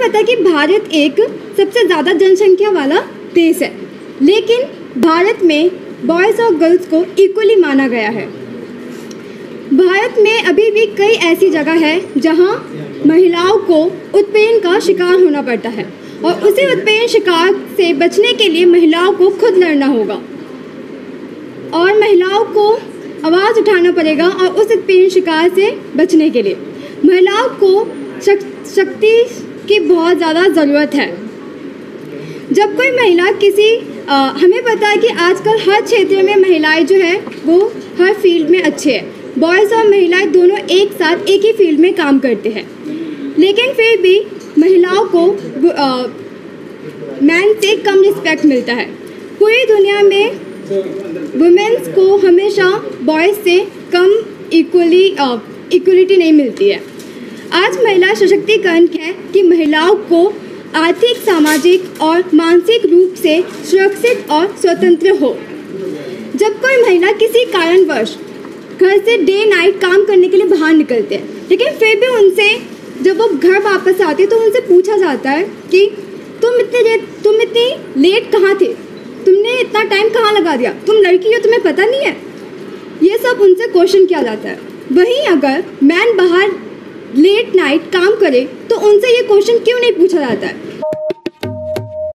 पता है कि भारत एक सबसे ज़्यादा जनसंख्या वाला देश है, लेकिन भारत में बॉयज़ और गर्ल्स को इक्वली माना गया है। भारत में अभी भी कई ऐसी जगह है जहां महिलाओं को उत्पीड़न का शिकार होना पड़ता है, और उसी उत्पीड़न शिकार से बचने के लिए महिलाओं को खुद लड़ना होगा और महिलाओं को आवाज़ उठाना पड़ेगा। और उस उत्पीड़न शिकार से बचने के लिए महिलाओं को शक्ति की बहुत ज़्यादा ज़रूरत है। जब कोई महिला हमें पता है कि आजकल हर क्षेत्र में महिलाएं जो है वो हर फील्ड में अच्छे हैं। बॉयज़ और महिलाएं दोनों एक साथ एक ही फील्ड में काम करते हैं, लेकिन फिर भी महिलाओं को मैन से कम रिस्पेक्ट मिलता है। पूरी दुनिया में वुमेन्स को हमेशा बॉयज़ से कम इक्वलिटी नहीं मिलती है। आज महिला सशक्तिकरण है कि महिलाओं को आर्थिक, सामाजिक और मानसिक रूप से सुरक्षित और स्वतंत्र हो। जब कोई महिला किसी कारणवश घर से डे नाइट काम करने के लिए बाहर निकलते हैं, लेकिन फिर भी उनसे जब वो घर वापस आते हैं तो उनसे पूछा जाता है कि तुम इतनी लेट कहाँ थे, तुमने इतना टाइम कहाँ लगा दिया, तुम लड़की हो, तुम्हें पता नहीं है। ये सब उनसे क्वेश्चन किया जाता है। वहीं अगर मैन बाहर लेट नाइट काम करे तो उनसे ये क्वेश्चन क्यों नहीं पूछा जाता है?